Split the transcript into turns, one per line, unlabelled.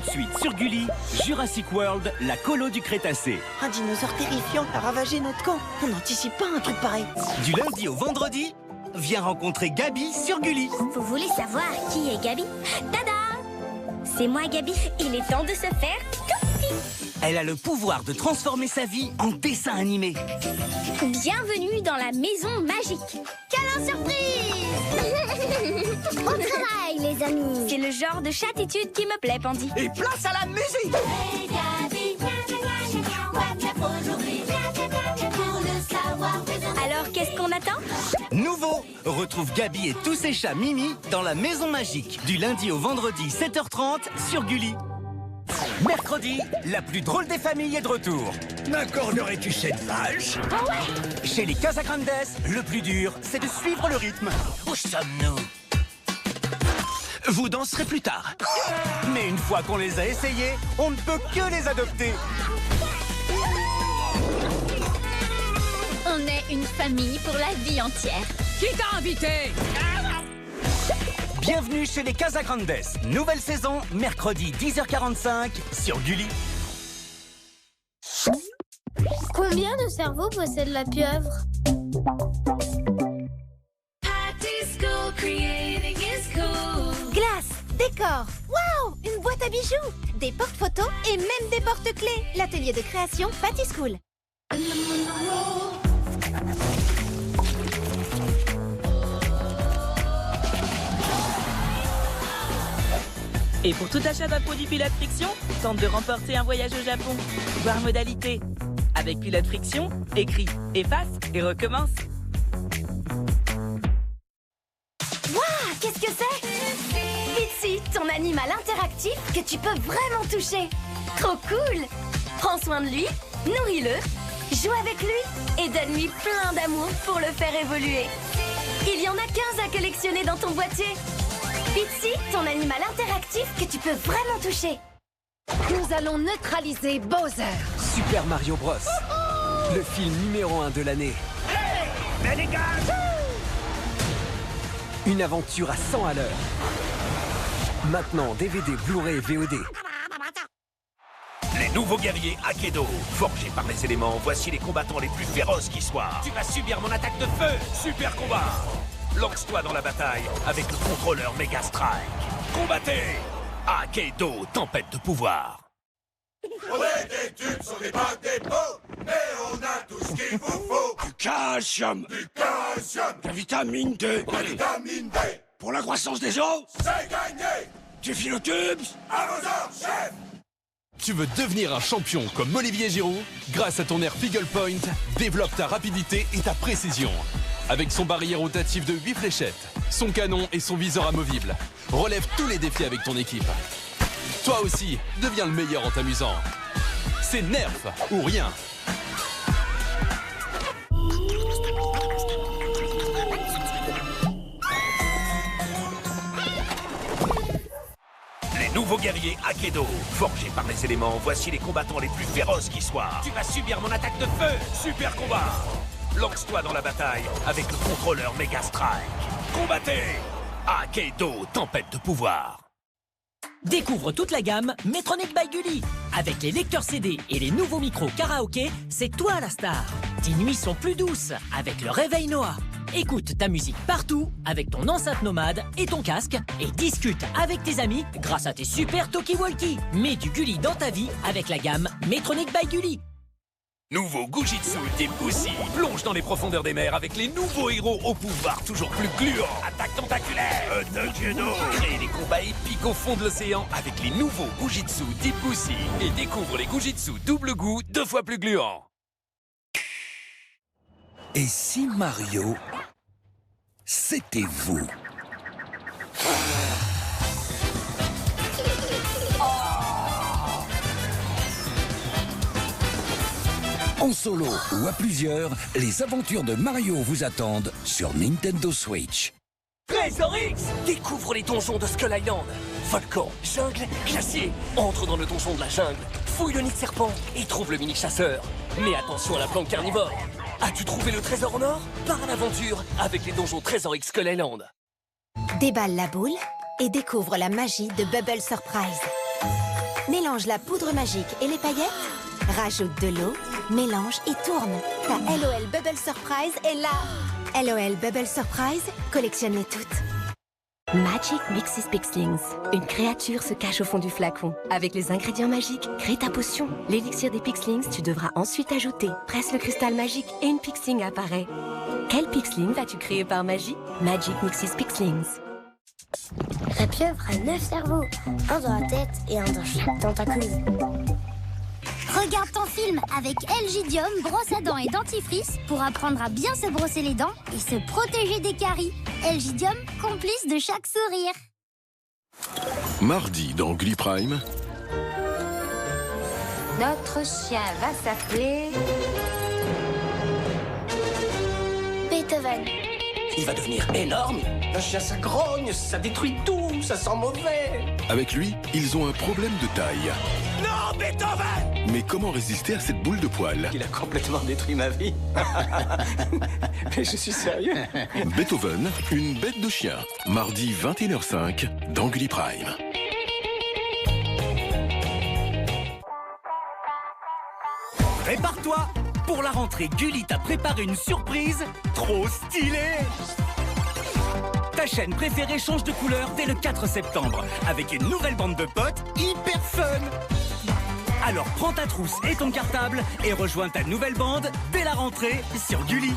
de suite sur Gulli, Jurassic World, la colo du Crétacé.
Un dinosaure terrifiant a ravagé notre camp. On n'anticipe pas un truc pareil.
Du lundi au vendredi, viens rencontrer Gabi sur Gulli.
Vous voulez savoir qui est Gabi? Tada! C'est moi Gabi. Il est temps de se faire tout petit.
Elle a le pouvoir de transformer sa vie en dessin animé.
Bienvenue dans la maison magique. Câlin surprise! Au travail, les amis. C'est le genre de chatitude qui me plaît, Pandy.
Et place à la musique!
Hey Gabi, quoi de neuf aujourd'hui? Pour le savoir, alors qu'est-ce qu'on attend?
Nouveau, retrouve Gabi et tous ses chats Mimi dans la maison magique. Du lundi au vendredi, 7h30 sur Gulli. Mercredi, la plus drôle des familles est de retour.
M'accorderais-tu cette vache?
Oh ouais!
Chez les Casagrandes, le plus dur, c'est de suivre le rythme. Où sommes-nous?
Vous danserez plus tard.
Mais une fois qu'on les a essayés, on ne peut que les adopter.
On est une famille pour la vie entière.
Qui t'a invité?
Bienvenue chez les Casagrandes. Nouvelle saison, mercredi 10h45 sur Gulli.
Combien de cerveaux possède la pieuvre?
Glace, décor, waouh, une boîte à bijoux, des porte-photos et même des porte-clés. L'atelier de création Patty School.
Et pour tout achat d'un produit Pilote Friction, tente de remporter un voyage au Japon. Voir modalité. Avec Pilote Friction, écris, efface et recommence.
Waouh, qu'est-ce que c'est? Pitsy, ton animal interactif que tu peux vraiment toucher. Trop cool! Prends soin de lui, nourris-le, joue avec lui et donne-lui plein d'amour pour le faire évoluer. Il y en a 15 à collectionner dans ton boîtier. Pitsy, ton animal interactif que tu peux vraiment toucher.
Nous allons neutraliser Bowser.
Super Mario Bros. Le film numéro 1 de l'année.
Mais les gars!
Une aventure à 100 à l'heure. Maintenant, DVD, Blu-ray et VOD.
Les nouveaux guerriers Akedo, forgés par les éléments, voici les combattants les plus féroces qui soient. Tu vas subir mon attaque de feu. Super combat. Lance-toi dans la bataille avec le contrôleur Mega Strike. Combattez! Akedo, tempête de pouvoir.
Ouais, des tubes sont des bacs des pots, mais on a tout ce qu'il vous faut.
Du calcium,
Du calcium,
de la vitamine D,
de la vitamine D.
pour la croissance des os,
C'est gagné.
du philotubes.
À vos ordres, chef.
Tu veux devenir un champion comme Olivier Giroud? Grâce à ton air Eagle Point, développe ta rapidité et ta précision. Avec son barillet rotatif de 8 fléchettes, son canon et son viseur amovible, relève tous les défis avec ton équipe. Toi aussi, deviens le meilleur en t'amusant. C'est Nerf ou rien.
Les nouveaux guerriers Akedo, forgés par les éléments, voici les combattants les plus féroces qui soient. Tu vas subir mon attaque de feu. Super combat. Lance-toi dans la bataille avec le contrôleur Mega Strike. Combattez! Akedo, tempête de pouvoir.
Découvre toute la gamme Metronic by Gulli. Avec les lecteurs CD et les nouveaux micros karaoké, c'est toi la star. Tes nuits sont plus douces avec le réveil Noah. Écoute ta musique partout avec ton enceinte nomade et ton casque et discute avec tes amis grâce à tes super talkie-walkie. Mets du Gulli dans ta vie avec la gamme Metronic by Gulli.
Nouveau Gujitsu Team Pussy plonge dans les profondeurs des mers avec les nouveaux héros au pouvoir toujours plus gluant. Attaque tentaculaire, crée des combats épiques au fond de l'océan avec les nouveaux Gujitsu Team Pussy et découvre les Gujitsu double goût 2 fois plus gluants.
Et si Mario, c'était vous? En solo ou à plusieurs, les aventures de Mario vous attendent sur Nintendo Switch.
Trésor X! Découvre les donjons de Skull Island. Volcan, jungle, glacier. Entre dans le donjon de la jungle, fouille le nid de serpent et trouve le mini-chasseur. Mais attention à la planque carnivore. As-tu trouvé le trésor en or? Pars à l'aventure avec les donjons Trésor X Skull Island.
Déballe la boule et découvre la magie de Bubble Surprise. Mélange la poudre magique et les paillettes. Rajoute de l'eau, mélange et tourne. Ta LOL Bubble Surprise est là. LOL Bubble Surprise, collectionne-les toutes.
Magic Mixes Pixlings. Une créature se cache au fond du flacon. Avec les ingrédients magiques, crée ta potion. L'élixir des Pixlings, tu devras ensuite ajouter. Presse le cristal magique et une Pixling apparaît. Quel Pixling vas-tu créer par magie? Magic Mixes Pixlings.
La pieuvre a 9 cerveaux, un dans la tête et un dans chaque tentacule.
Regarde ton film avec Elgidium, brosse à dents et dentifrice pour apprendre à bien se brosser les dents et se protéger des caries. Elgidium, complice de chaque sourire.
Mardi dans Gulli Prime.
Notre chien va s'appeler...
Beethoven.
Il va devenir énorme. Un chien, ça grogne, ça détruit tout, ça sent mauvais.
Avec lui, ils ont un problème de taille.
Non, Beethoven!
Mais comment résister à cette boule de poils?
Il a complètement détruit ma vie. Mais je suis sérieux.
Beethoven, une bête de chien. Mardi 21h05 dans Gulli Prime.
Prépare-toi! Pour la rentrée, Gulli t'a préparé une surprise trop stylée! Ta chaîne préférée change de couleur dès le 4 septembre avec une nouvelle bande de potes hyper fun! Alors prends ta trousse et ton cartable et rejoins ta nouvelle bande dès la rentrée sur Gulli.